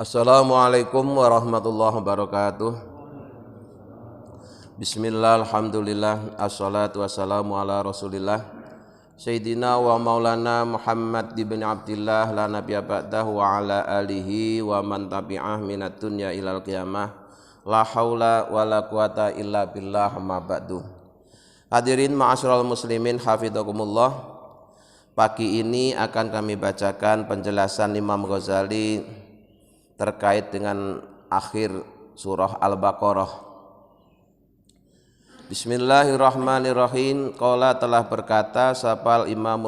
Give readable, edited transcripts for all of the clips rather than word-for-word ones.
Assalamualaikum warahmatullahi wabarakatuh. Bismillah, alhamdulillah, assalatu wassalamu ala rasulillah Sayyidina wa maulana Muhammad ibn Abdillah la nabiyya ba'dahu wa ala alihi wa man tabi'ah minat dunya ilal qiyamah. La haula wa la quwata illa billah amma ba'du. Hadirin ma'asyiral muslimin hafidhakumullah. Pagi ini akan kami bacakan penjelasan Imam Ghazali terkait dengan akhir surah Al-Baqarah. Bismillahirrahmanirrahim. Qala telah berkata sapal Imam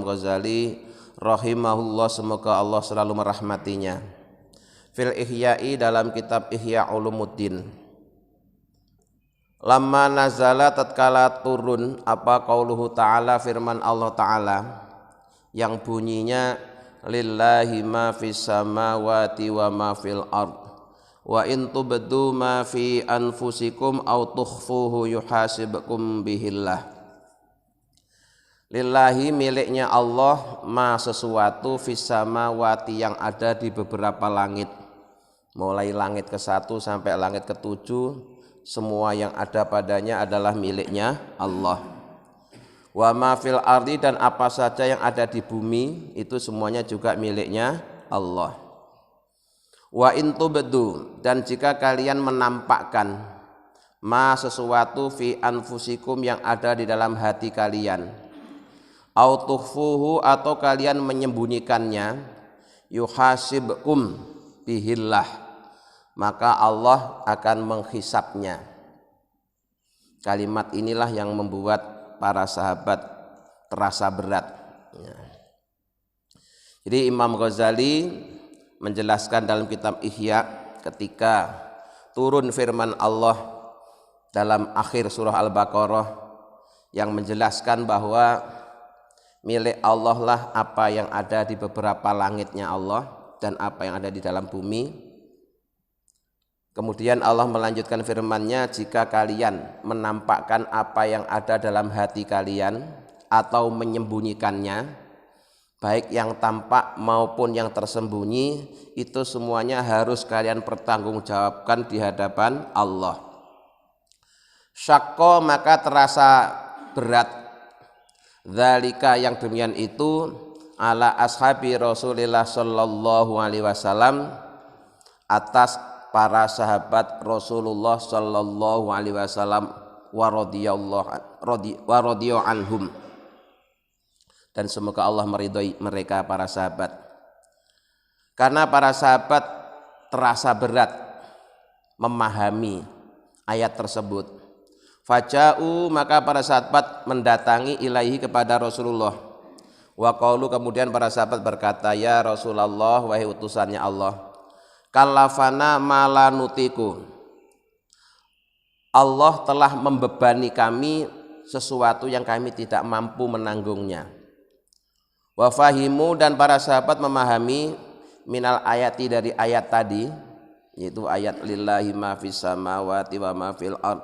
Ghazali rahimahullah, semoga Allah selalu merahmatinya, fil Ihya'i dalam kitab Ihya Ulumuddin. Lamma nazala tatkala turun apa qauluhu ta'ala, firman Allah ta'ala yang bunyinya lillahi ma fis samawati wa ma fil ard wa in tubdu ma fi anfusikum aw tukhfuhu yuhasibkum bihillah. Lillahi miliknya Allah ma sesuatu fis samawati yang ada di beberapa langit, mulai langit ke-1 sampai langit ke-7, semua yang ada padanya adalah miliknya Allah. Wa ma fil ardi, dan apa saja yang ada di bumi itu semuanya juga miliknya Allah. Wa in tubdu, dan jika kalian menampakkan ma sesuatu fi anfusikum yang ada di dalam hati kalian, au tukhfuhu atau kalian menyembunyikannya, yuhasibkum bihillah, maka Allah akan menghisapnya. Kalimat inilah yang membuat para sahabat terasa berat. Jadi Imam Ghazali menjelaskan dalam kitab Ihya ketika turun firman Allah dalam akhir surah Al-Baqarah yang menjelaskan bahwa milik Allah lah apa yang ada di beberapa langitnya Allah dan apa yang ada di dalam bumi. Kemudian Allah melanjutkan firman-Nya, jika kalian menampakkan apa yang ada dalam hati kalian atau menyembunyikannya, baik yang tampak maupun yang tersembunyi, itu semuanya harus kalian pertanggungjawabkan di hadapan Allah. Syakko, maka terasa berat, dzalika yang demikian itu, ala ashabi Rasulillah sallallahu alaihi wasallam, atas para sahabat Rasulullah sallallahu alaihi wasallam wa radhiyallahu anhum, dan semoga Allah meridhai mereka para sahabat. Karena para sahabat terasa berat memahami ayat tersebut. Faja'u, maka para sahabat mendatangi ilaihi kepada Rasulullah. Wa qalu, kemudian para sahabat berkata, ya Rasulullah, wahai utusannya Allah, kallafana mala nutiku, Allah telah membebani kami sesuatu yang kami tidak mampu menanggungnya. Wa fahimu, dan para sahabat memahami minal ayati, dari ayat tadi, yaitu ayat lillahi ma fis samawati wa ma fil ard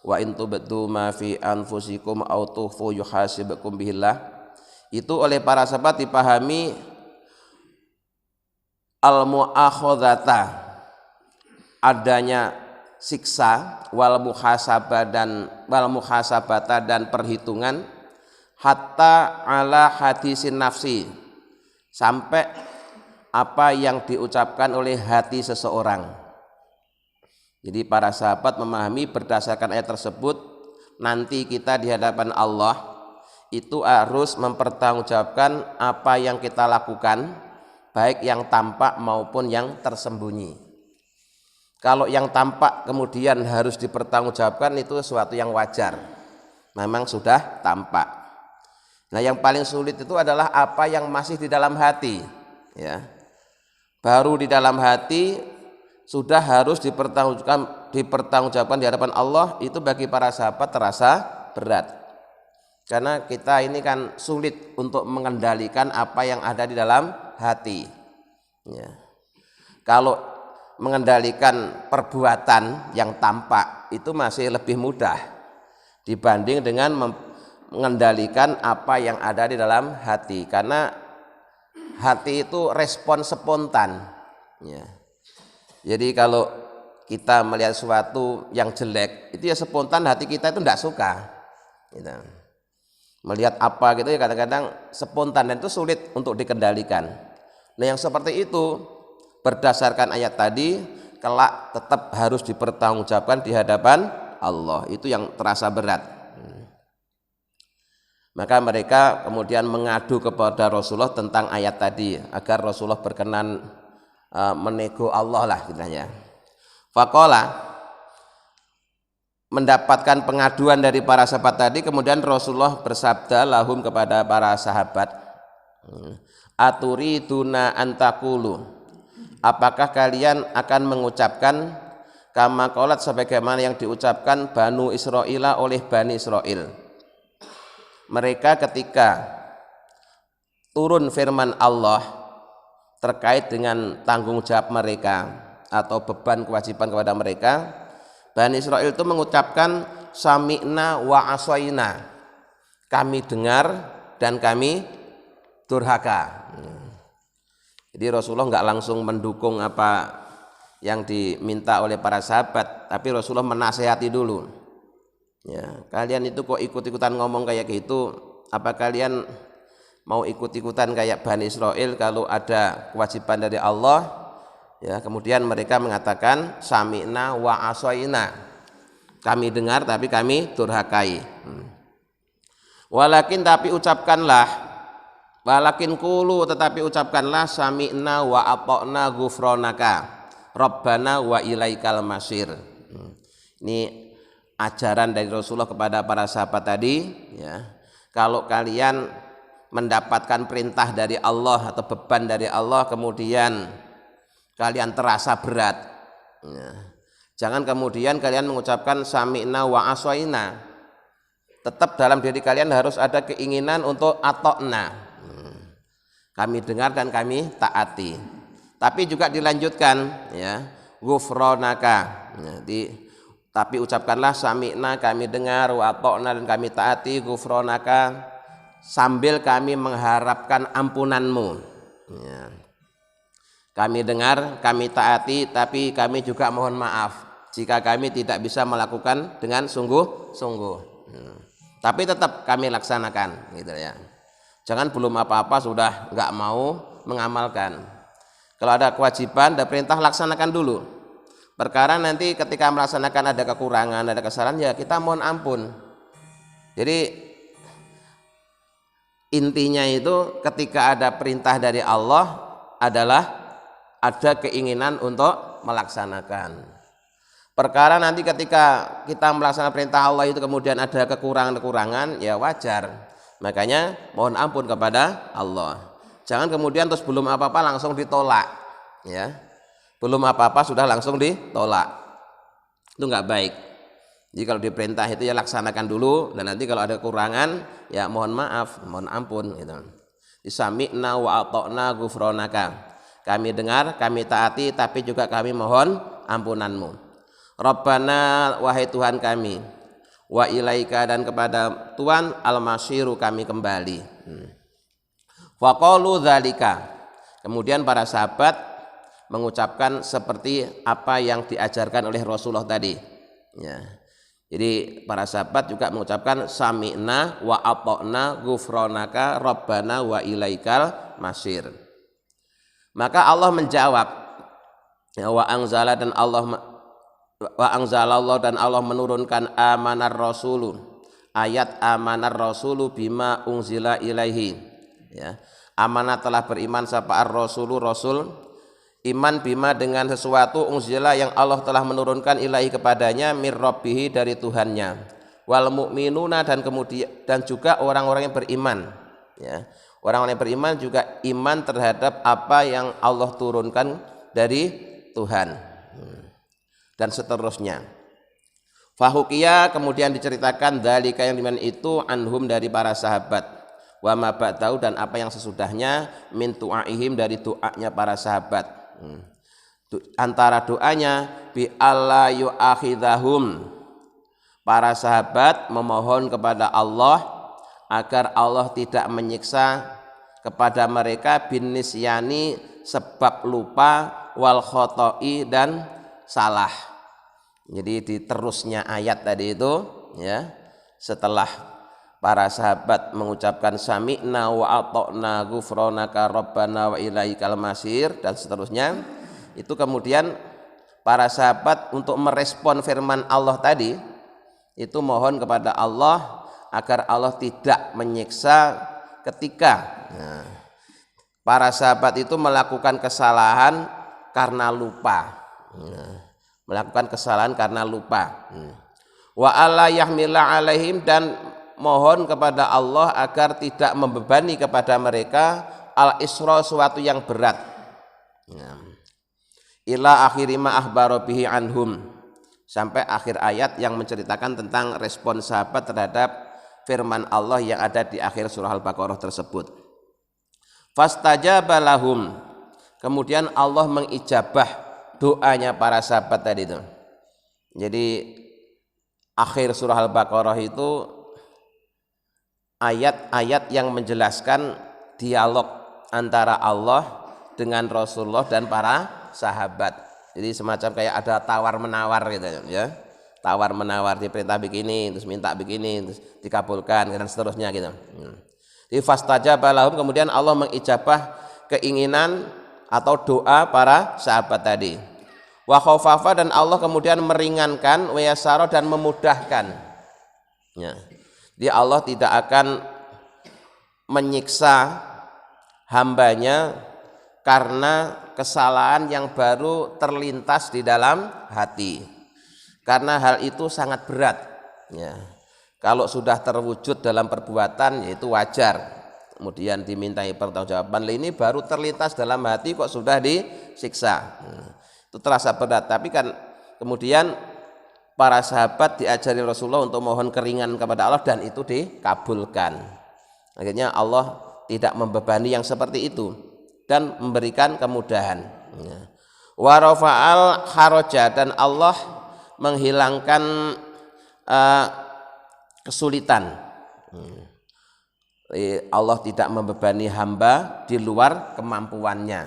wa in tubdu ma fi anfusikum aw tukhfu yuhasibkum bihillah. Itu oleh para sahabat dipahami al-mu'akhadzata, adanya siksa, wal muhasabata, dan perhitungan, hatta ala hadisin nafsi, sampai apa yang diucapkan oleh hati seseorang. Jadi para sahabat memahami berdasarkan ayat tersebut, nanti kita di hadapan Allah itu harus mempertanggungjawabkan apa yang kita lakukan, baik yang tampak maupun yang tersembunyi. Kalau yang tampak kemudian harus dipertanggungjawabkan, itu sesuatu yang wajar, memang sudah tampak. Nah, yang paling sulit itu adalah apa yang masih di dalam hati, ya. Baru di dalam hati sudah harus dipertanggungjawabkan di hadapan Allah, itu bagi para sahabat terasa berat. Karena kita ini kan sulit untuk mengendalikan apa yang ada di dalam hati, ya. Kalau mengendalikan perbuatan yang tampak itu masih lebih mudah dibanding dengan mengendalikan apa yang ada di dalam hati, karena hati itu respon spontan, Ya. Jadi kalau kita melihat sesuatu yang jelek itu ya spontan hati kita itu tidak suka. Gitu. Melihat apa gitu ya kadang-kadang spontan dan itu sulit untuk dikendalikan. Nah yang seperti itu berdasarkan ayat tadi kelak tetap harus dipertanggungjawabkan di hadapan Allah. Itu yang terasa berat. Maka mereka kemudian mengadu kepada Rasulullah tentang ayat tadi agar Rasulullah berkenan menego Allah lah kitanya. Faqala, mendapatkan pengaduan dari para sahabat tadi, kemudian Rasulullah bersabda lahum kepada para sahabat, aturiduna antakulu, apakah kalian akan mengucapkan kama qalat sebagaimana yang diucapkan Banu Israila oleh Bani Israel. Mereka ketika turun firman Allah terkait dengan tanggung jawab mereka atau beban kewajiban kepada mereka, Bani Israel itu mengucapkan sami'na wa asoina, kami dengar dan kami durhaka. Jadi Rasulullah nggak langsung mendukung apa yang diminta oleh para sahabat, tapi Rasulullah menasehati dulu. Ya, kalian itu kok ikut-ikutan ngomong kayak gitu, apa kalian mau ikut-ikutan kayak Bani Israel kalau ada kewajiban dari Allah? Ya, kemudian mereka mengatakan sami'na wa asoina, kami dengar tapi kami durhakai. Walakin tapi ucapkanlah, walakin kulu tetapi ucapkanlah sami'na wa ata'na ghufranaka rabbana wa ilaikal masir. Ini ajaran dari Rasulullah kepada para sahabat tadi, ya. Kalau kalian mendapatkan perintah dari Allah atau beban dari Allah kemudian kalian terasa berat, ya, jangan kemudian kalian mengucapkan sami'na wa asoina. Tetap dalam diri kalian harus ada keinginan untuk atokna, kami dengar dan kami taati. Tapi juga dilanjutkan, ya, ghufranaka, jadi tapi ucapkanlah sami'na, kami dengar, wa atokna, dan kami taati, ghufranaka, sambil kami mengharapkan ampunanmu. Ya. Kami dengar, kami taati, tapi kami juga mohon maaf jika kami tidak bisa melakukan dengan sungguh-sungguh. Tapi tetap kami laksanakan, gitu ya. Jangan belum apa-apa sudah nggak mau mengamalkan. Kalau ada kewajiban, ada perintah, laksanakan dulu. Perkara nanti ketika melaksanakan ada kekurangan, ada kesalahan, ya kita mohon ampun. Jadi intinya itu ketika ada perintah dari Allah adalah ada keinginan untuk melaksanakan. Perkara nanti ketika kita melaksanakan perintah Allah itu kemudian ada kekurangan-kekurangan, ya wajar. Makanya mohon ampun kepada Allah. Jangan kemudian terus belum apa-apa langsung ditolak, ya. Belum apa-apa sudah langsung ditolak, itu nggak baik. Jadi kalau diperintah itu ya laksanakan dulu, dan nanti kalau ada kekurangan ya mohon maaf, mohon ampun gitu. Sami'na wa ata'na ghufranaka, kami dengar, kami taati, tapi juga kami mohon ampunanmu. Rabbana, wahai Tuhan kami, wa ilaika, dan kepada Tuhan al-masyiru, kami kembali. Faqalu dzalika, kemudian para sahabat mengucapkan seperti apa yang diajarkan oleh Rasulullah tadi, ya. Jadi para sahabat juga mengucapkan sami'na wa ata'na ghufranaka rabbana wa ilaikal masir. Maka Allah menjawab, ya, wa anzala, dan Allah menurunkan amanar rasulu, ayat amanar rasulu bima unzila ilaihi, ya. Amanah telah beriman sapa ar-rasulu, rasul, iman bima dengan sesuatu unzila yang Allah telah menurunkan ilahi kepadanya mir rabbihi dari Tuhannya, wal mu'minuna, dan kemudian dan juga orang-orang yang beriman, ya. Orang-orang yang beriman juga iman terhadap apa yang Allah turunkan dari Tuhan, dan seterusnya. Fahukiya, kemudian diceritakan dzalika yang dimana itu anhum dari para sahabat, wa ma ba'dahu, dan apa yang sesudahnya min tu'aihim dari doanya para sahabat. Antara doanya bi alla yu'akhidhahum, para sahabat memohon kepada Allah agar Allah tidak menyiksa kepada mereka bin nisyani, sebab lupa, wal khoto'i dan salah. Jadi di terusnya ayat tadi itu ya, setelah para sahabat mengucapkan sami'na wa ata'na ghufranaka rabbana wa ilaikal masir dan seterusnya, itu kemudian para sahabat untuk merespon firman Allah tadi itu mohon kepada Allah agar Allah tidak menyiksa ketika para sahabat itu melakukan kesalahan karena lupa. Melakukan kesalahan karena lupa. Wa alla yahmila alaihim, dan mohon kepada Allah agar tidak membebani kepada mereka al-isra, suatu yang berat. Ila akhiri ma akhbara bihi anhum, sampai akhir ayat yang menceritakan tentang respon sahabat terhadap firman Allah yang ada di akhir surah Al-Baqarah tersebut. Fastajaba lahum, kemudian Allah mengijabah doanya para sahabat tadi itu. Jadi akhir surah Al-Baqarah itu ayat-ayat yang menjelaskan dialog antara Allah dengan Rasulullah dan para sahabat. Jadi semacam kayak ada tawar menawar gitu ya. Tawar menawar, diperintah begini, terus minta begini, terus dikabulkan dan seterusnya gitu. Di fastajaba lahum, kemudian Allah mengijabah keinginan atau doa para sahabat tadi. Wa khaffafa, dan Allah kemudian meringankan, wa yasara, dan memudahkan. Ya. Jadi Allah tidak akan menyiksa hambanya karena kesalahan yang baru terlintas di dalam hati. Karena hal itu sangat berat. Ya. Kalau sudah terwujud dalam perbuatan yaitu wajar. Kemudian dimintai pertanggungjawaban, ini baru terlintas dalam hati kok sudah disiksa. Itu terasa berat, tapi kan kemudian para sahabat diajari Rasulullah untuk mohon keringanan kepada Allah dan itu dikabulkan. Akhirnya Allah tidak membebani yang seperti itu dan memberikan kemudahan. Wa rafa'al haraja, dan Allah menghilangkan kesulitan. Allah tidak membebani hamba di luar kemampuannya.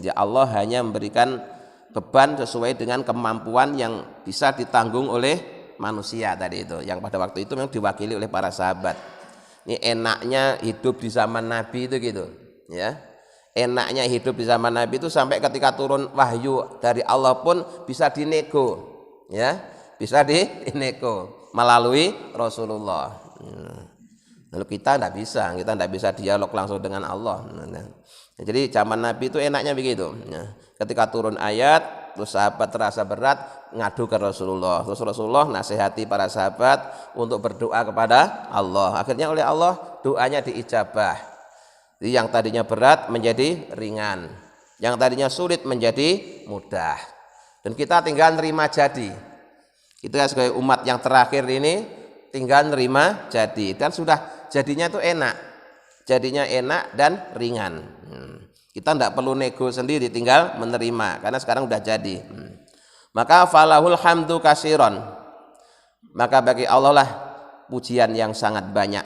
Ya, Allah hanya memberikan beban sesuai dengan kemampuan yang bisa ditanggung oleh manusia tadi itu, yang pada waktu itu memang diwakili oleh para sahabat. Ini enaknya hidup di zaman Nabi itu gitu ya. Enaknya hidup di zaman Nabi itu sampai ketika turun wahyu dari Allah pun bisa dinego ya, bisa dinego melalui Rasulullah. Lalu kita tidak bisa dialog langsung dengan Allah. Jadi zaman Nabi itu enaknya begitu. Ketika turun ayat, terus sahabat terasa berat, ngadu ke Rasulullah. Terus Rasulullah nasihati para sahabat untuk berdoa kepada Allah. Akhirnya oleh Allah doanya diijabah. Jadi yang tadinya berat menjadi ringan, yang tadinya sulit menjadi mudah. Dan kita tinggal nerima jadi. Kita sebagai umat yang terakhir ini tinggal nerima jadi, dan sudah jadinya itu enak. Jadinya enak dan ringan. Kita tidak perlu nego sendiri, tinggal menerima karena sekarang sudah jadi. Maka falahul hamdu kasiron, maka bagi Allah lah pujian yang sangat banyak.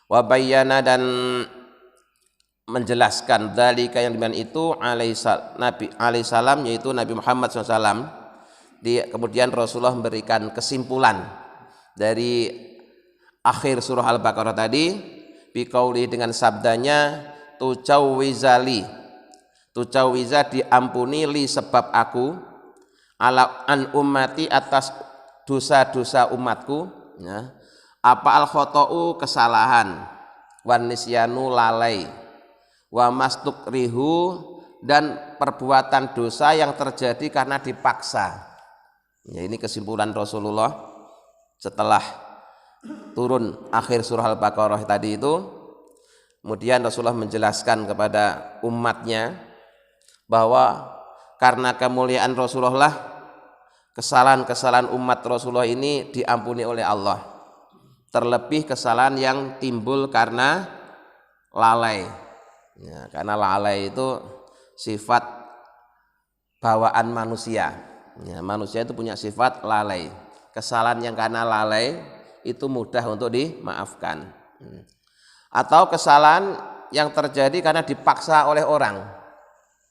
Wa bayyana, dan menjelaskan dzalika yang dengan itu Nabi alaihi salam, yaitu Nabi Muhammad SAW. Kemudian Rasulullah memberikan kesimpulan dari akhir surah Al-Baqarah tadi biqauli, dengan sabdanya tujawiza diampuni li sebab aku ala an ummati atas dosa-dosa umatku ya. Apa al khoto'u kesalahan, wan nisyanu lalai, wa mastukrihu dan perbuatan dosa yang terjadi karena dipaksa. Ya, ini kesimpulan Rasulullah setelah turun akhir surah Al-Baqarah tadi itu. Kemudian Rasulullah menjelaskan kepada umatnya bahwa karena kemuliaan Rasulullah, kesalahan-kesalahan umat Rasulullah ini diampuni oleh Allah. Terlebih kesalahan yang timbul karena lalai. Ya, karena lalai itu sifat bawaan manusia. Ya, manusia itu punya sifat lalai. Kesalahan yang karena lalai itu mudah untuk dimaafkan. Atau kesalahan yang terjadi karena dipaksa oleh orang.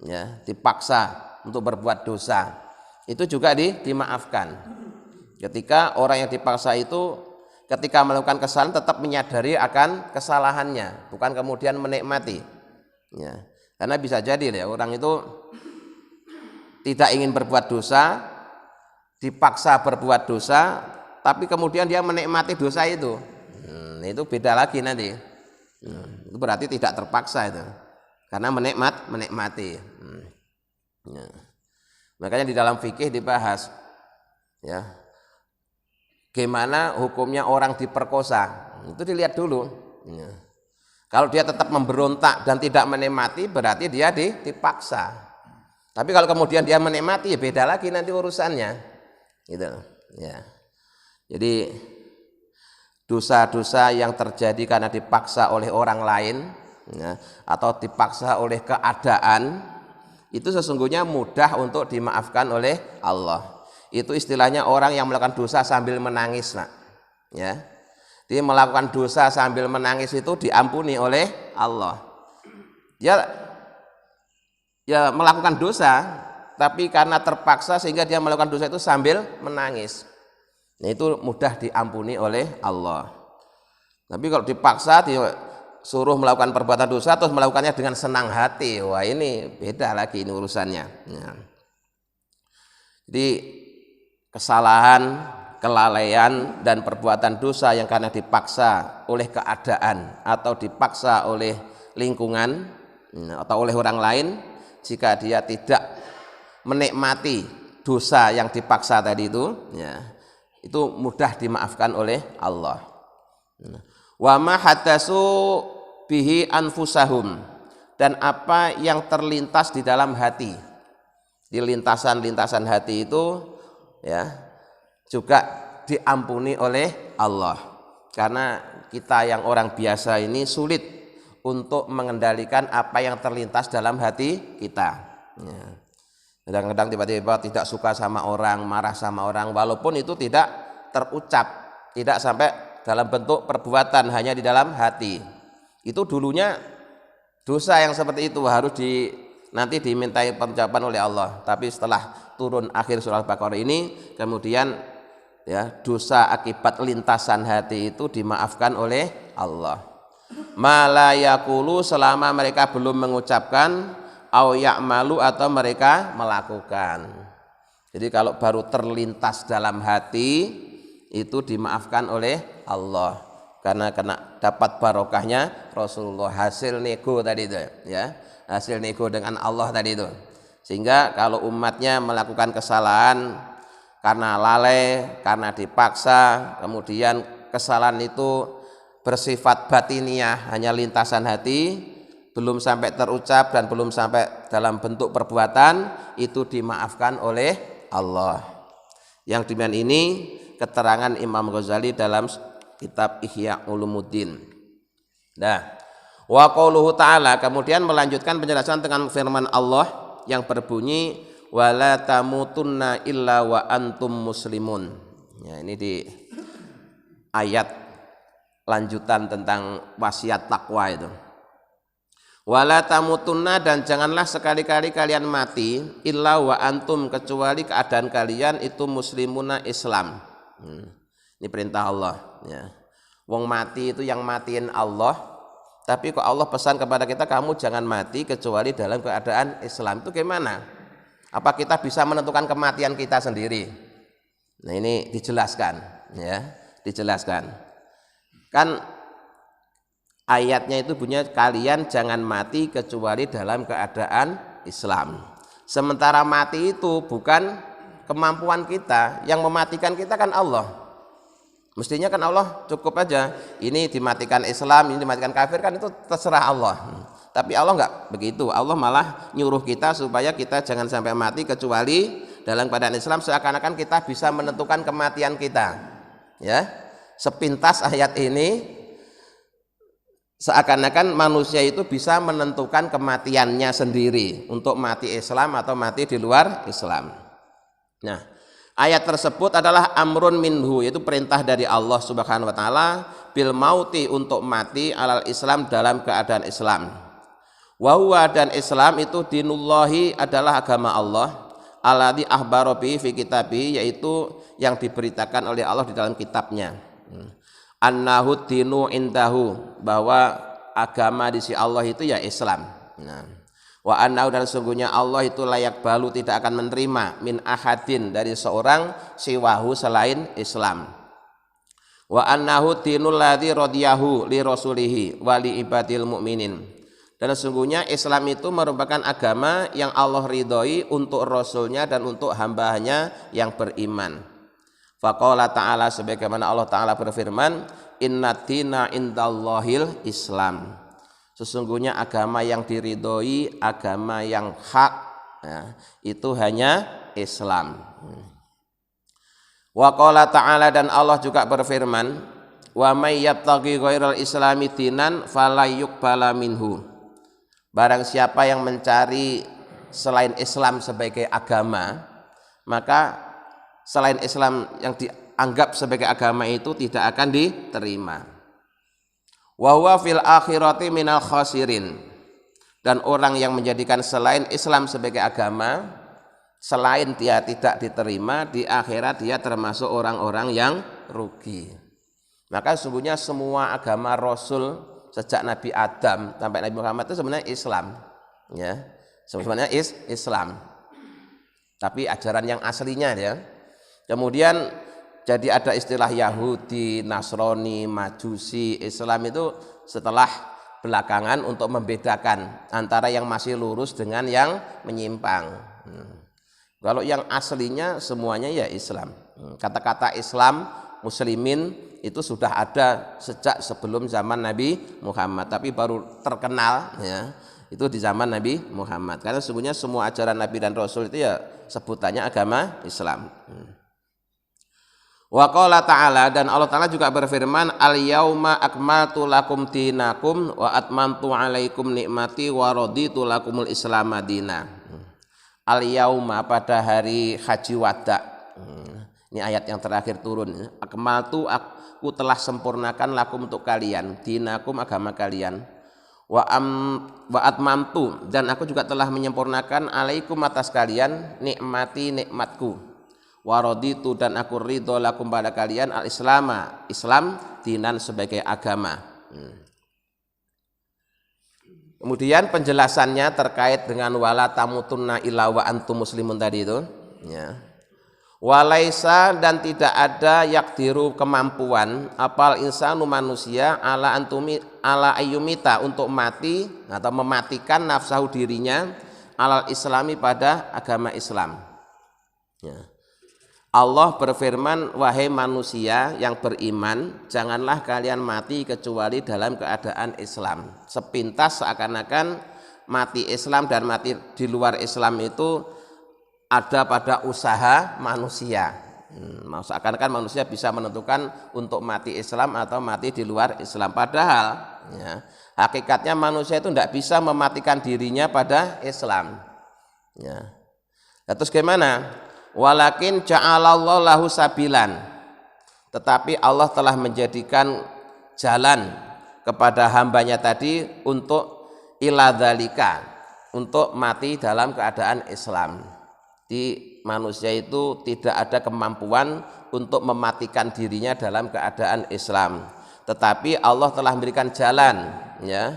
ya, dipaksa untuk berbuat dosa, itu juga dimaafkan. Ketika orang yang dipaksa itu ketika melakukan kesalahan tetap menyadari akan kesalahannya, bukan kemudian menikmati. Ya. Karena bisa jadi ya orang itu tidak ingin berbuat dosa, dipaksa berbuat dosa, tapi kemudian dia menikmati dosa itu. Itu beda lagi nanti. Itu berarti tidak terpaksa itu, karena menikmati. Ya. Makanya di dalam fikih dibahas, ya, gimana hukumnya orang diperkosa, itu dilihat dulu. Ya. Kalau dia tetap memberontak dan tidak menikmati, berarti dia dipaksa. Tapi kalau kemudian dia menikmati, ya beda lagi nanti urusannya, gitu. Ya. Jadi dosa-dosa yang terjadi karena dipaksa oleh orang lain, ya, atau dipaksa oleh keadaan, itu sesungguhnya mudah untuk dimaafkan oleh Allah. Itu istilahnya orang yang melakukan dosa sambil menangis, nak. Ya. Dia melakukan dosa sambil menangis itu diampuni oleh Allah. Dia ya melakukan dosa, tapi karena terpaksa sehingga dia melakukan dosa itu sambil menangis. Nah, itu mudah diampuni oleh Allah. Tapi kalau dipaksa disuruh melakukan perbuatan dosa terus melakukannya dengan senang hati, wah ini beda lagi ini urusannya. Ya. Jadi kesalahan, kelalaian dan perbuatan dosa yang karena dipaksa oleh keadaan atau dipaksa oleh lingkungan atau oleh orang lain, jika dia tidak menikmati dosa yang dipaksa tadi itu, ya, itu mudah dimaafkan oleh Allah. Wa ma hadasu bihi anfusahum, dan apa yang terlintas di dalam hati. Di lintasan-lintasan hati itu, ya, juga diampuni oleh Allah, karena kita yang orang biasa ini sulit untuk mengendalikan apa yang terlintas dalam hati kita. Ya. Kadang-kadang tiba-tiba tidak suka sama orang, marah sama orang, walaupun itu tidak terucap, tidak sampai dalam bentuk perbuatan, hanya di dalam hati. Itu dulunya dosa yang seperti itu harus nanti dimintai penjawaban oleh Allah. Tapi setelah turun akhir surah Al-Baqarah ini, kemudian ya dosa akibat lintasan hati itu dimaafkan oleh Allah. Malayakulu, selama mereka belum mengucapkan, au ya'malu, atau mereka melakukan. Jadi kalau baru terlintas dalam hati itu dimaafkan oleh Allah, karena dapat barokahnya Rasulullah, hasil nego tadi itu, ya, hasil nego dengan Allah tadi itu. Sehingga kalau umatnya melakukan kesalahan karena lalai, karena dipaksa, kemudian kesalahan itu bersifat batiniah, hanya lintasan hati, belum sampai terucap dan belum sampai dalam bentuk perbuatan, itu dimaafkan oleh Allah. Yang demikian ini keterangan Imam Ghazali dalam kitab Ihya Ulumuddin. Nah, wa qauluhu ta'ala, kemudian melanjutkan penjelasan dengan firman Allah yang berbunyi wala tamutunna illa wa antum muslimun. Ya, ini di ayat lanjutan tentang wasiat takwa itu. Wala tamutunna, dan janganlah sekali-kali kalian mati, illa wa antum, kecuali keadaan kalian itu muslimuna Islam. Ini perintah Allah, ya. Wong mati itu yang matiin Allah, tapi kok Allah pesan kepada kita kamu jangan mati kecuali dalam keadaan Islam. Itu gimana? Apa kita bisa menentukan kematian kita sendiri? Nah, ini dijelaskan, ya, dijelaskan. Kan ayatnya itu bunyinya kalian jangan mati kecuali dalam keadaan Islam. Sementara mati itu bukan kemampuan kita, yang mematikan kita kan Allah. Mestinya kan Allah cukup aja, ini dimatikan Islam, ini dimatikan kafir, kan itu terserah Allah. Tapi Allah enggak begitu. Allah malah nyuruh kita supaya kita jangan sampai mati kecuali dalam keadaan Islam, seakan-akan kita bisa menentukan kematian kita. Ya, sepintas ayat ini seakan-akan manusia itu bisa menentukan kematiannya sendiri, untuk mati Islam atau mati di luar Islam. Nah, ayat tersebut adalah amrun minhu, yaitu perintah dari Allah Subhanahu wa taala bil mauti, untuk mati alal Islam, dalam keadaan Islam. Wa huwa dan Islam itu dinullahi adalah agama Allah, alladzi akhbara bi fi kitabi, yaitu yang diberitakan oleh Allah di dalam kitabnya. Annahu dinu indahu, bahwa agama di sisi Allah itu ya Islam. Nah, wa annahu dan sesungguhnya Allah itu layak balu tidak akan menerima min ahadin dari seorang siwahu selain Islam. Wa annahu dinul ladzi radiyahu li rasulihi wa li ibadil mu'minin. Dan sesungguhnya Islam itu merupakan agama yang Allah ridhoi untuk Rasulnya dan untuk hambanya yang beriman. Faqala ta'ala, sebagaimana Allah Ta'ala berfirman, inna dina indallahil Islam. Sesungguhnya agama yang diridhoi, agama yang hak, ya, itu hanya Islam. Wa qala ta'ala, dan Allah juga berfirman, wa may yabtaghi ghairal islami dinan fala yuqbala minhu. Barang siapa yang mencari selain Islam sebagai agama, maka selain Islam yang dianggap sebagai agama itu tidak akan diterima. Wa huwa fil akhirati minal khasirin. Dan orang yang menjadikan selain Islam sebagai agama, selain dia tidak diterima, di akhirat dia termasuk orang-orang yang rugi. Maka sesungguhnya semua agama Rasul sejak Nabi Adam sampai Nabi Muhammad itu sebenarnya Islam, ya. Sebenarnya Islam. Tapi ajaran yang aslinya, ya. Kemudian jadi ada istilah Yahudi, Nasrani, Majusi, Islam itu setelah belakangan untuk membedakan antara yang masih lurus dengan yang menyimpang. Kalau yang aslinya semuanya ya Islam. Kata-kata Islam, muslimin itu sudah ada sejak sebelum zaman Nabi Muhammad, tapi baru terkenal, ya, itu di zaman Nabi Muhammad. Karena sesungguhnya semua ajaran Nabi dan Rasul itu ya sebutannya agama Islam. Wa qala ta'ala, dan Allah Ta'ala juga berfirman, al yauma akmaltu lakum dinakum wa atmamtu alaikum nikmati wa raditu lakumul islam madina. Al yauma, pada hari haji wada. Ini ayat yang terakhir turun. Akmaltu, aku telah sempurnakan lakum untuk kalian, dinakum agama kalian. Wa atmamtu, dan aku juga telah menyempurnakan alaikum atas kalian nikmati, nikmatku. Waraditu, dan aku ridho lakum pada kalian al-islama, Islam dinan sebagai agama. Kemudian penjelasannya terkait dengan wala tamutunna illa wa antum muslimun tadi itu, ya. Walaisa, dan tidak ada yakdiru kemampuan apal insanu manusia ala antumi ala ayyumita untuk mati atau mematikan nafsahu dirinya alal islami pada agama Islam, ya. Allah berfirman, wahai manusia yang beriman, janganlah kalian mati kecuali dalam keadaan Islam. Sepintas seakan-akan mati Islam dan mati di luar Islam itu ada pada usaha manusia. Seakan-akan manusia bisa menentukan untuk mati Islam atau mati di luar Islam. Padahal, ya, hakikatnya manusia itu tidak bisa mematikan dirinya pada Islam, ya. Terus gimana? Walakin ja'alallahu lahu sabilan, tetapi Allah telah menjadikan jalan kepada hambanya tadi untuk ila dzalika, untuk mati dalam keadaan Islam. Di manusia itu tidak ada kemampuan untuk mematikan dirinya dalam keadaan Islam, tetapi Allah telah memberikan jalan, ya.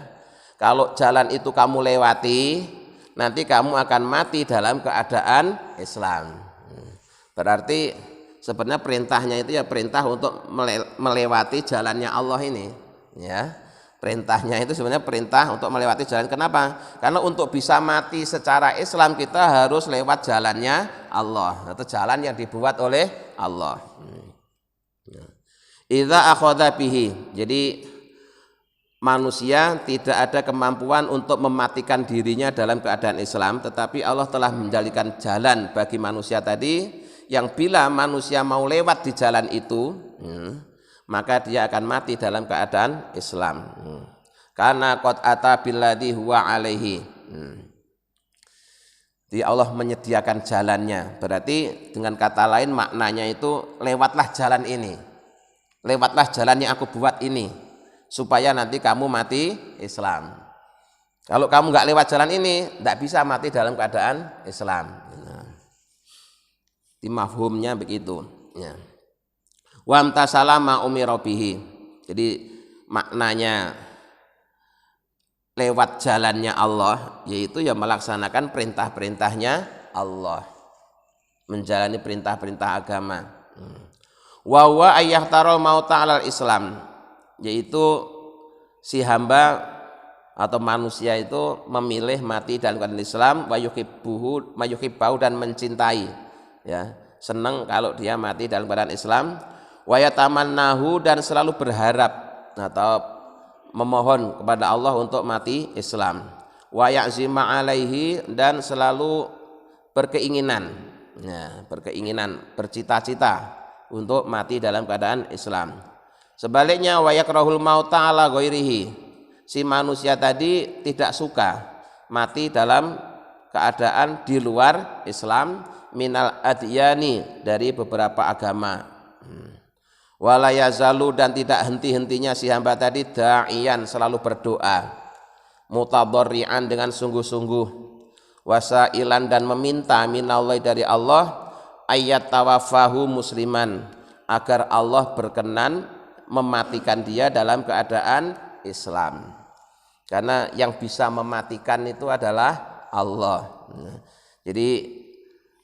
Kalau jalan itu kamu lewati, nanti kamu akan mati dalam keadaan Islam. Berarti sebenarnya perintahnya itu ya perintah untuk melewati jalannya Allah ini, ya. Perintahnya itu sebenarnya perintah untuk melewati jalan. Kenapa? Karena untuk bisa mati secara Islam kita harus lewat jalannya Allah, atau jalan yang dibuat oleh Allah. Idza akhadha bihi. Jadi manusia tidak ada kemampuan untuk mematikan dirinya dalam keadaan Islam, tetapi Allah telah menjadikan jalan bagi manusia tadi, yang bila manusia mau lewat di jalan itu, maka dia akan mati dalam keadaan Islam. Karena qad ata billadzi huwa alaihi. Jadi Allah menyediakan jalannya. Berarti dengan kata lain maknanya itu lewatlah jalan ini. Lewatlah jalan yang aku buat ini supaya nanti kamu mati Islam. Kalau kamu nggak lewat jalan ini, tidak bisa mati dalam keadaan Islam. Nah, di mafhumnya begitu. Ya. Wa amtasala ma umira bihi. Jadi maknanya lewat jalannya Allah, yaitu ya melaksanakan perintah-perintahnya Allah, menjalani perintah-perintah agama. Wa huwa ayyahtaral mauta 'alal Islam, yaitu si hamba atau manusia itu memilih mati dalam keadaan Islam, wa yuhibbuhu dan mencintai, ya, senang kalau dia mati dalam keadaan Islam, wa yatamannahu dan selalu berharap atau memohon kepada Allah untuk mati Islam, wa ya'zima alaihi dan selalu berkeinginan, ya, bercita-cita untuk mati dalam keadaan Islam. Sebaliknya wa yakrahul mauta ala ghairihi, si manusia tadi tidak suka mati dalam keadaan di luar Islam, minal adyani dari beberapa agama. Wala yazalu dan tidak henti-hentinya si hamba tadi da'iyan selalu berdoa, mutadharri'an dengan sungguh-sungguh, wasailan dan meminta minallahi dari Allah, ayat tawafahu musliman, agar Allah berkenan mematikan dia dalam keadaan Islam. Karena yang bisa mematikan itu adalah Allah. Jadi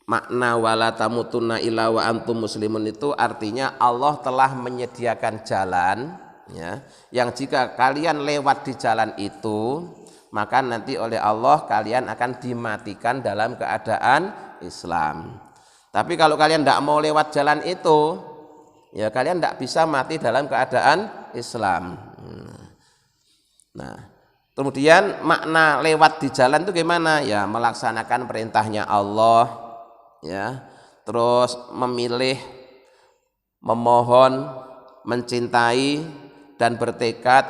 makna wala tamutunna illa wa antum muslimun itu artinya Allah telah menyediakan jalan, ya, yang jika kalian lewat di jalan itu, maka nanti oleh Allah kalian akan dimatikan dalam keadaan Islam. Tapi kalau kalian tidak mau lewat jalan itu, ya kalian tidak bisa mati dalam keadaan Islam. Nah, kemudian makna lewat di jalan itu gimana? Ya melaksanakan perintahnya Allah, ya, terus memilih, memohon, mencintai dan bertekad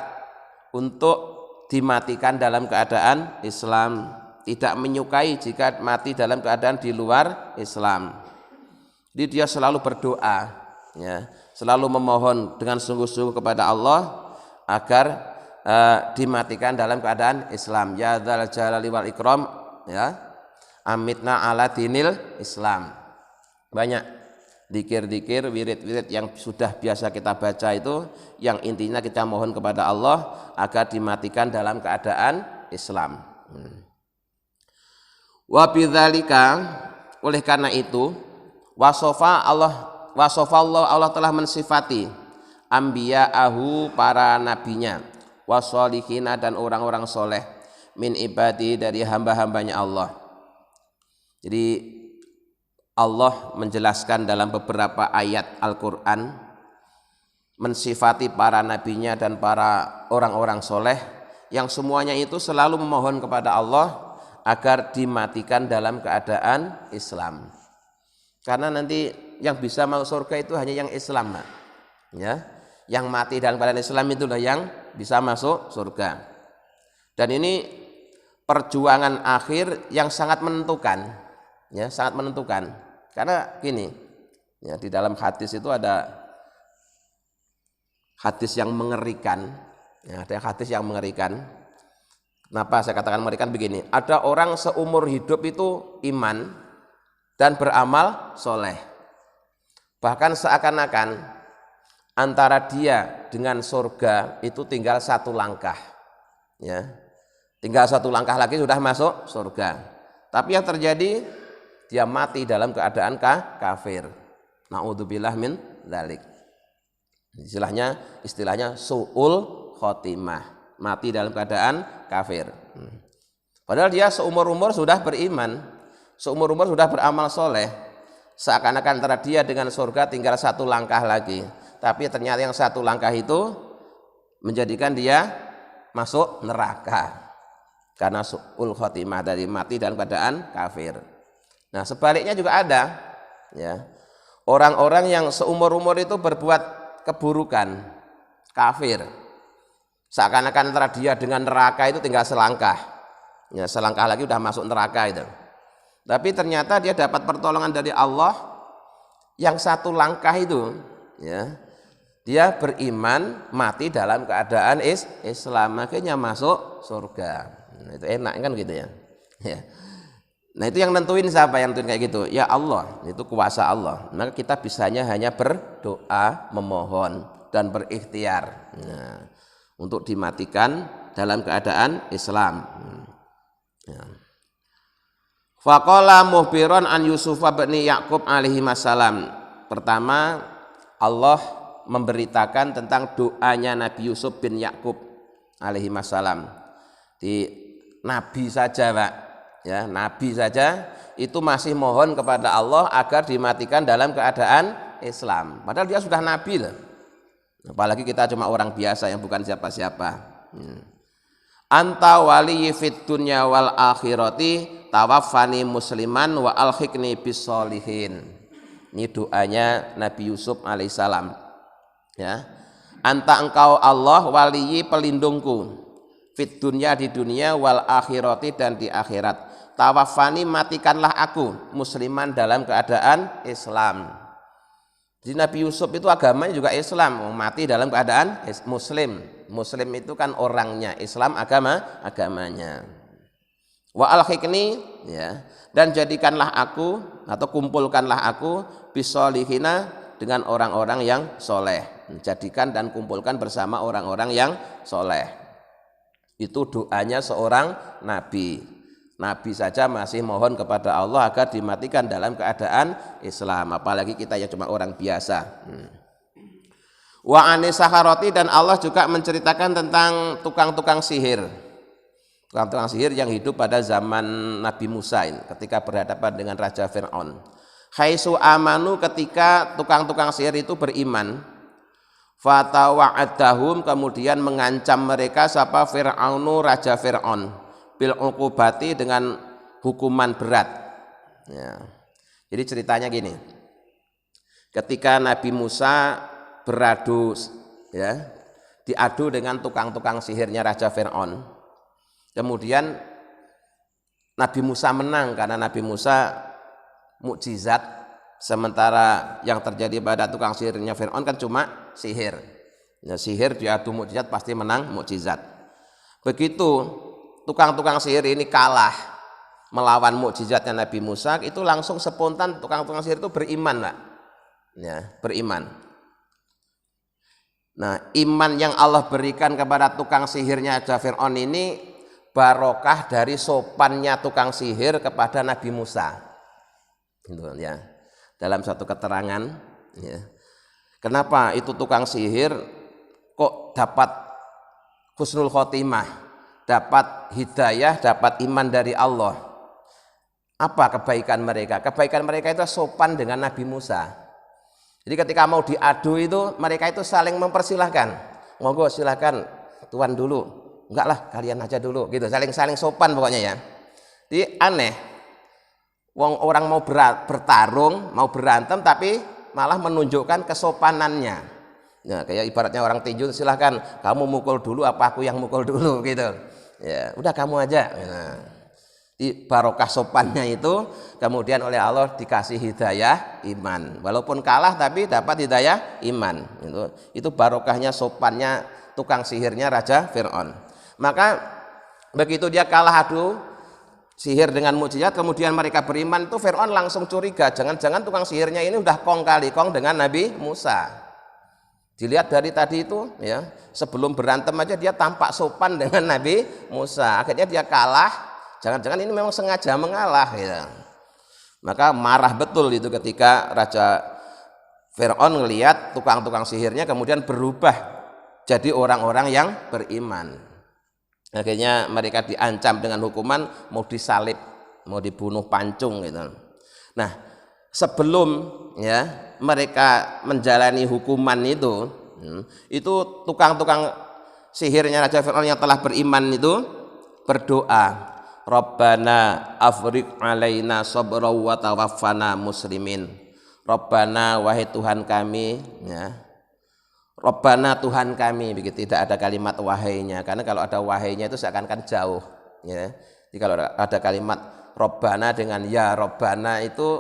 untuk dimatikan dalam keadaan Islam, tidak menyukai jika mati dalam keadaan di luar Islam. Jadi dia selalu berdoa, ya, selalu memohon dengan sungguh-sungguh kepada Allah agar dimatikan dalam keadaan Islam. Ya dzal jalali wal ikram, ya, amitna ala dinil Islam. Banyak zikir-zikir, wirid-wirid yang sudah biasa kita baca itu, yang intinya kita mohon kepada Allah agar dimatikan dalam keadaan Islam. Wa bidzalika, oleh karena itu, Allah telah mensifati ambiya'ahu, para nabinya, wasolihina dan orang-orang soleh, min ibadi dari hamba-hambanya Allah. Jadi Allah menjelaskan dalam beberapa ayat Al-Quran mensifati para nabinya dan para orang-orang soleh yang semuanya itu selalu memohon kepada Allah agar dimatikan dalam keadaan Islam. Karena nanti yang bisa masuk surga itu hanya yang Islam, ya, yang mati dalam keadaan Islam itulah yang bisa masuk surga. Dan ini perjuangan akhir yang sangat menentukan, ya, sangat menentukan. Karena gini, ya, di dalam hadis itu ada hadis yang mengerikan, ya, ada hadis yang mengerikan. Kenapa saya katakan mengerikan? Begini, ada orang seumur hidup itu iman dan beramal soleh, bahkan seakan-akan antara dia dengan surga itu tinggal satu langkah, ya, tinggal satu langkah lagi sudah masuk surga. Tapi yang terjadi, dia mati dalam keadaan kafir. Naudzubillah min dzalik. Istilahnya su'ul khotimah, mati dalam keadaan kafir. Padahal dia seumur-umur sudah beriman, seumur-umur sudah beramal soleh, seakan-akan antara dia dengan surga tinggal satu langkah lagi. Tapi ternyata yang satu langkah itu menjadikan dia masuk neraka karena su'ul khotimah, dari mati dalam keadaan kafir. Nah, sebaliknya juga ada, ya, orang-orang yang seumur-umur itu berbuat keburukan, kafir, seakan-akan antara dia dengan neraka itu tinggal selangkah, ya, selangkah lagi udah masuk neraka itu. Tapi ternyata dia dapat pertolongan dari Allah yang satu langkah itu, ya, dia beriman, mati dalam keadaan Islam, akhirnya masuk surga. Nah, itu enak kan gitu ya. Ya. Nah itu yang nentuin siapa yang nentuin kayak gitu? Ya Allah, itu kuasa Allah. Maka kita bisanya hanya berdoa, memohon dan berikhtiar. Nah, untuk dimatikan dalam keadaan Islam. Ya. Faqala muhbiron an Yusuf bin Yaqub alaihi salam. Pertama Allah memberitakan tentang doanya Nabi Yusuf bin Yaqub alaihi salam. Di nabi saja, Pak. Ya, nabi saja itu masih mohon kepada Allah agar dimatikan dalam keadaan Islam. Padahal dia sudah nabi loh. Apalagi kita cuma orang biasa yang bukan siapa-siapa. Anta waliyyi fid dunya wal akhirati tawaffani musliman wa alhiqni bis solihin. Ini doanya Nabi Yusuf alaihissalam. Ya. Anta engkau Allah waliyyi pelindungku fit dunya di dunia wal akhirati dan di akhirat. Tawaffani matikanlah aku musliman dalam keadaan Islam. Jadi Nabi Yusuf itu agamanya juga Islam, mati dalam keadaan Muslim. Muslim itu kan orangnya, Islam agamanya. Wa alhiqni, ya, dan jadikanlah aku atau kumpulkanlah aku bisolihina dengan orang-orang yang soleh. Jadikan dan kumpulkan bersama orang-orang yang soleh. Itu doanya seorang nabi. Nabi saja masih mohon kepada Allah agar dimatikan dalam keadaan Islam, apalagi kita yang cuma orang biasa. Wa anisaharoti, dan Allah juga menceritakan tentang tukang-tukang sihir. Tukang-tukang sihir yang hidup pada zaman Nabi Musa ini, ketika berhadapan dengan Raja Fir'aun. Khaisu amanu, ketika tukang-tukang sihir itu beriman. Fatawa'adahum, kemudian mengancam mereka siapa Fir'aunu, Raja Fir'aun. Bil uqubati, dengan hukuman berat. Ya. Jadi ceritanya gini. Ketika Nabi Musa beradu, ya, diadu dengan tukang-tukang sihirnya Raja Fir'aun. Kemudian Nabi Musa menang karena Nabi Musa mukjizat, sementara yang terjadi pada tukang sihirnya Fir'aun kan cuma sihir. Ya, sihir diadu mukjizat pasti menang mukjizat. Begitu tukang-tukang sihir ini kalah melawan mukjizatnya Nabi Musa, itu langsung spontan tukang-tukang sihir itu beriman, Pak. Ya, beriman. Nah, iman yang Allah berikan kepada tukang sihirnya Raja Fir'aun ini barokah dari sopannya tukang sihir kepada Nabi Musa. Gitu, ya. Dalam satu keterangan, ya. Kenapa itu tukang sihir kok dapat husnul khotimah? Dapat hidayah, dapat iman dari Allah. Apa kebaikan mereka? Kebaikan mereka itu sopan dengan Nabi Musa. Jadi ketika mau diadu itu, mereka itu saling mempersilahkan. Monggo silakan tuan dulu. Enggak lah, kalian aja dulu. Gitu, saling sopan pokoknya ya. Jadi aneh. Orang mau bertarung, mau berantem, tapi malah menunjukkan kesopanannya. Ya, kayak ibaratnya orang tinju, silakan kamu mukul dulu apa aku yang mukul dulu gitu. Ya, udah kamu aja. Nah, di barokah sopannya itu kemudian oleh Allah dikasih hidayah iman. Walaupun kalah tapi dapat hidayah iman. Itu barokahnya sopannya tukang sihirnya Raja Fir'aun. Maka begitu dia kalah adu sihir dengan mukjizat, kemudian mereka beriman, itu Fir'aun langsung curiga, jangan-jangan tukang sihirnya ini udah kong kali kong dengan Nabi Musa. Dilihat dari tadi itu, ya, sebelum berantem aja dia tampak sopan dengan Nabi Musa. Akhirnya dia kalah. Jangan-jangan ini memang sengaja mengalah. Ya. Maka marah betul itu ketika Raja Fir'aun melihat tukang-tukang sihirnya kemudian berubah jadi orang-orang yang beriman. Akhirnya mereka diancam dengan hukuman mau disalib, mau dibunuh pancung gitu. Nah, sebelum ya mereka menjalani hukuman itu tukang-tukang sihirnya Raja Fir'aun yang telah beriman itu berdoa, Rabbana afriq alaina sabra wa tawaffana muslimin. Rabbana, wahai Tuhan kami, ya. Rabbana, Tuhan kami, begitu, tidak ada kalimat wahainya, karena kalau ada wahainya itu seakan-akan jauh, ya. Jadi kalau ada kalimat Rabbana dengan ya Rabbana itu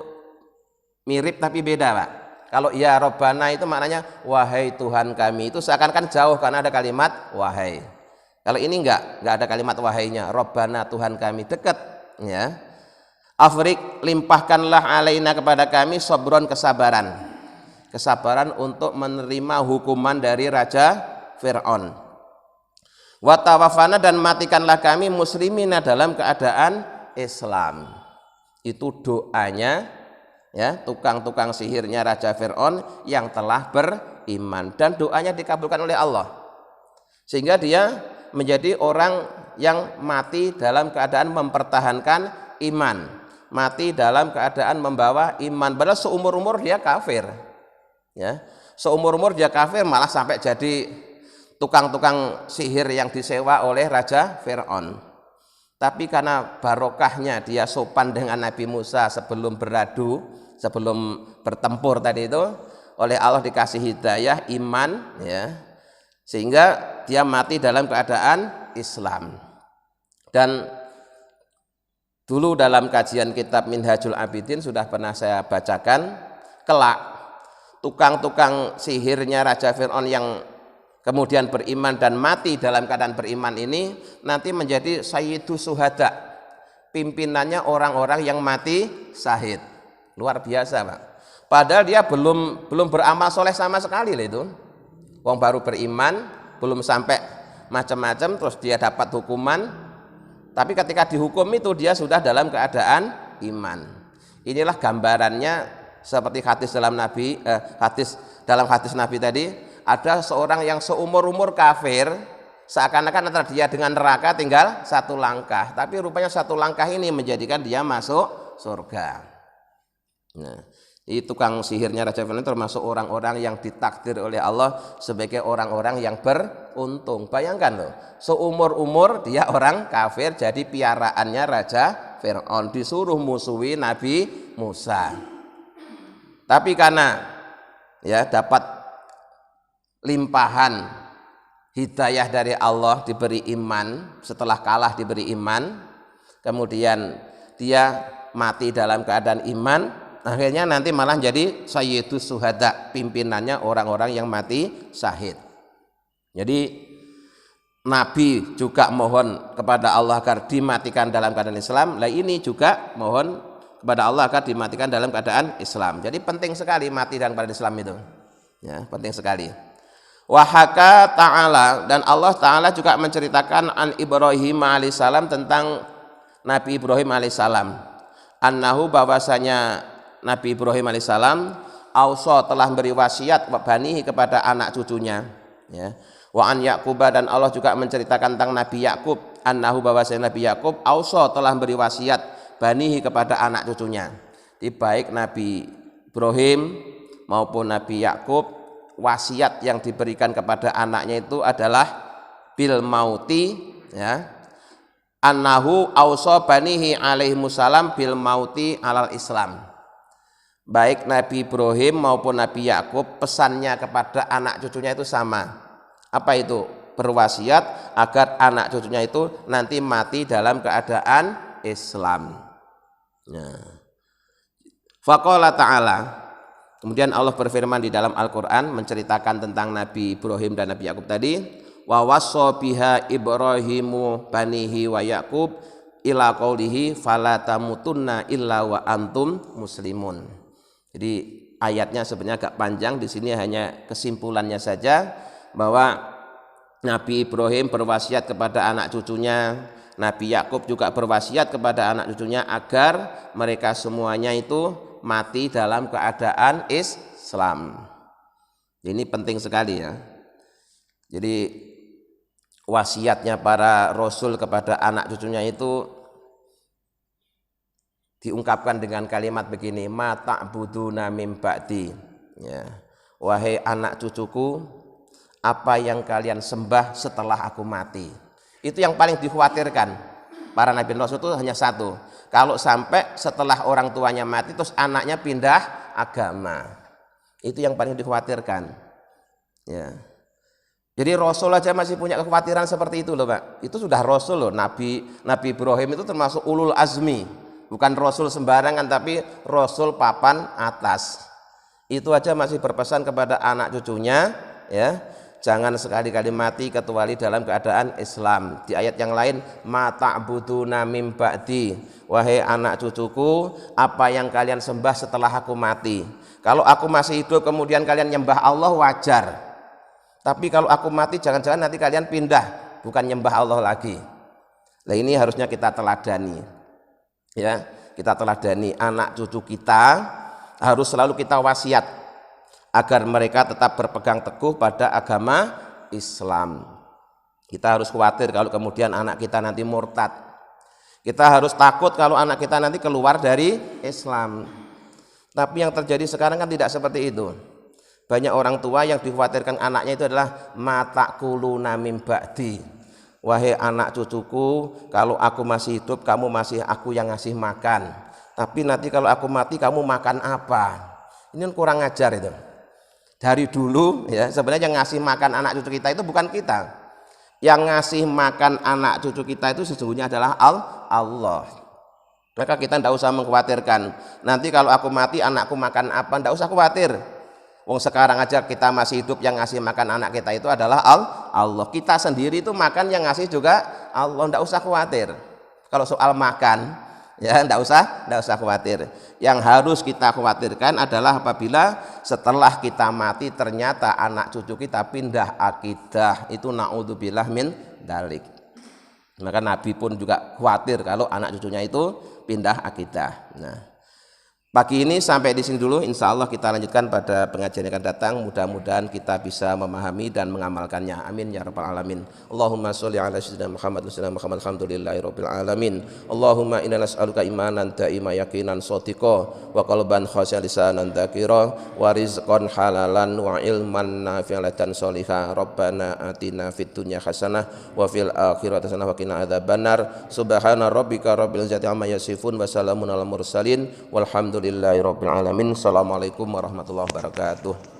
mirip tapi beda, Pak. Kalau ya Rabbana itu maknanya wahai Tuhan kami, itu seakan-akan jauh karena ada kalimat wahai. Kalau ini enggak ada kalimat wahainya. Rabbana Tuhan kami, dekat ya. Afrik, limpahkanlah alaina kepada kami sabron, kesabaran. Kesabaran untuk menerima hukuman dari Raja Fir'aun. Wa tawaffana, dan matikanlah kami muslimina dalam keadaan Islam. Itu doanya ya, tukang-tukang sihirnya Raja Fir'aun yang telah beriman, dan doanya dikabulkan oleh Allah. Sehingga dia menjadi orang yang mati dalam keadaan mempertahankan iman. Mati dalam keadaan membawa iman, padahal seumur-umur dia kafir ya, seumur-umur dia kafir, malah sampai jadi tukang-tukang sihir yang disewa oleh Raja Fir'aun. Tapi karena barokahnya dia sopan dengan Nabi Musa sebelum beradu, sebelum bertempur tadi itu, oleh Allah dikasih hidayah iman ya, sehingga dia mati dalam keadaan Islam. Dan dulu dalam kajian kitab Minhajul Abidin sudah pernah saya bacakan, kelak tukang-tukang sihirnya Raja Fir'aun yang kemudian beriman dan mati dalam keadaan beriman ini nanti menjadi sayyidus syuhada, pimpinannya orang-orang yang mati syahid. Luar biasa Pak, padahal dia belum beramal soleh sama sekali lah itu. Wong baru beriman, belum sampai macam-macam, terus dia dapat hukuman. Tapi ketika dihukum itu dia sudah dalam keadaan iman. Inilah gambarannya seperti hadis dalam hadis Nabi tadi, ada seorang yang seumur-umur kafir, seakan-akan antara dia dengan neraka tinggal satu langkah, tapi rupanya satu langkah ini menjadikan dia masuk surga. Nah, ini tukang sihirnya Raja Fir'aun termasuk orang-orang yang ditakdir oleh Allah sebagai orang-orang yang beruntung. Bayangkan loh, seumur-umur dia orang kafir, jadi piaraannya Raja Fir'aun, disuruh musuhi Nabi Musa. Tapi karena ya dapat limpahan hidayah dari Allah, diberi iman, setelah kalah diberi iman, kemudian dia mati dalam keadaan iman, akhirnya nanti malah jadi sayyidus syuhada, pimpinannya orang-orang yang mati syahid. Jadi Nabi juga mohon kepada Allah agar dimatikan dalam keadaan Islam. Lah ini juga mohon kepada Allah agar dimatikan dalam keadaan Islam. Jadi penting sekali mati dalam keadaan Islam itu. Ya, penting sekali. Wahaka ta'ala, dan Allah Ta'ala juga menceritakan an Ibrahim alaihissalam, tentang Nabi Ibrahim alaihissalam. Annahu, bahwasanya Nabi Ibrahim alaihissalam auso telah beri wasiat banihi kepada anak cucunya ya. Wa an Yaqub, dan Allah juga menceritakan tentang Nabi Yakub, annahu, bahwasanya Nabi Yakub auso telah beri wasiat banihi kepada anak cucunya. Di baik Nabi Ibrahim maupun Nabi Yakub, wasiat yang diberikan kepada anaknya itu adalah bil mauti ya. Annahu auso banihi alaihimussalam bil mauti alal Islam. Baik Nabi Ibrahim maupun Nabi Yakub pesannya kepada anak cucunya itu sama. Apa itu? Berwasiat agar anak cucunya itu nanti mati dalam keadaan Islam. Nah. Faqala ta'ala, kemudian Allah berfirman di dalam Al-Quran menceritakan tentang Nabi Ibrahim dan Nabi Yakub tadi, wa wassa biha Ibrahimu banihi wa Yakub ila qaulihi fala tamutunna illa wa antum muslimun. Jadi ayatnya sebenarnya agak panjang, di sini hanya kesimpulannya saja bahwa Nabi Ibrahim berwasiat kepada anak cucunya, Nabi Yakub juga berwasiat kepada anak cucunya agar mereka semuanya itu mati dalam keadaan Islam. Ini penting sekali ya. Jadi wasiatnya para rasul kepada anak cucunya itu diungkapkan dengan kalimat begini, ma ta'buduna mim ba'di ya. Wahai anak cucuku, apa yang kalian sembah setelah aku mati. Itu yang paling dikhawatirkan para nabi rasul itu hanya satu, kalau sampai setelah orang tuanya mati terus anaknya pindah agama. Itu yang paling dikhawatirkan ya. Jadi Rasul aja masih punya kekhawatiran seperti itu loh Pak. Itu sudah Rasul loh. Nabi Ibrahim itu termasuk ulul azmi, bukan Rasul sembarangan, tapi Rasul papan atas. Itu aja masih berpesan kepada anak cucunya ya, jangan sekali-kali mati kecuali dalam keadaan Islam. Di ayat yang lain, ma ta'buduna mim ba'di, wahai anak cucuku, apa yang kalian sembah setelah aku mati. Kalau aku masih hidup kemudian kalian nyembah Allah wajar, tapi kalau aku mati jangan-jangan nanti kalian pindah, bukan nyembah Allah lagi. Nah ini harusnya kita teladani, ya, kita teladani anak cucu kita, harus selalu kita wasiat agar mereka tetap berpegang teguh pada agama Islam. Kita harus khawatir kalau kemudian anak kita nanti murtad. Kita harus takut kalau anak kita nanti keluar dari Islam. Tapi yang terjadi sekarang kan tidak seperti itu. Banyak orang tua yang dikhawatirkan anaknya itu adalah mata kuluna mim ba'di. Wahai anak cucuku, kalau aku masih hidup kamu masih aku yang ngasih makan. Tapi nanti kalau aku mati kamu makan apa? Ini kan kurang ajar itu. Dari dulu ya sebenarnya yang ngasih makan anak cucu kita itu bukan kita. Yang ngasih makan anak cucu kita itu sesungguhnya adalah Allah. Maka kita tidak usah mengkhawatirkan nanti kalau aku mati anakku makan apa, tidak usah khawatir. Wong sekarang aja kita masih hidup, yang ngasih makan anak kita itu adalah Allah. Kita sendiri itu makan yang ngasih juga Allah, tidak usah khawatir. Kalau soal makan ya tidak usah khawatir. Yang harus kita khawatirkan adalah apabila setelah kita mati ternyata anak cucu kita pindah akidah, itu naudzubillah min dalik. Maka Nabi pun juga khawatir kalau anak cucunya itu pindah akidah. Nah, pagi ini sampai di sini dulu, insya Allah kita lanjutkan pada pengajian yang akan datang. Mudah-mudahan kita bisa memahami dan mengamalkannya. Amin ya rabbal alamin. Allahumma sholli ala sayyidina Muhammad wa sallam Muhammad alhamdulillahi rabbil alamin. Allahumma inna nas'aluka imanan da'ima yaqinan shadiqa wa qalban khashi'an lisanan dzakira wa rizqan halalan wa ilman nafi'an dan sholiha. Rabbana atina fid dunya hasanah wa fil akhirati hasanah wa qina adzabannar. Subhana rabbika rabbil izzati amma yasifun wa salamun alal mursalin walhamdulillahi rabbil alamin. Assalamualaikum warahmatullahi wabarakatuh.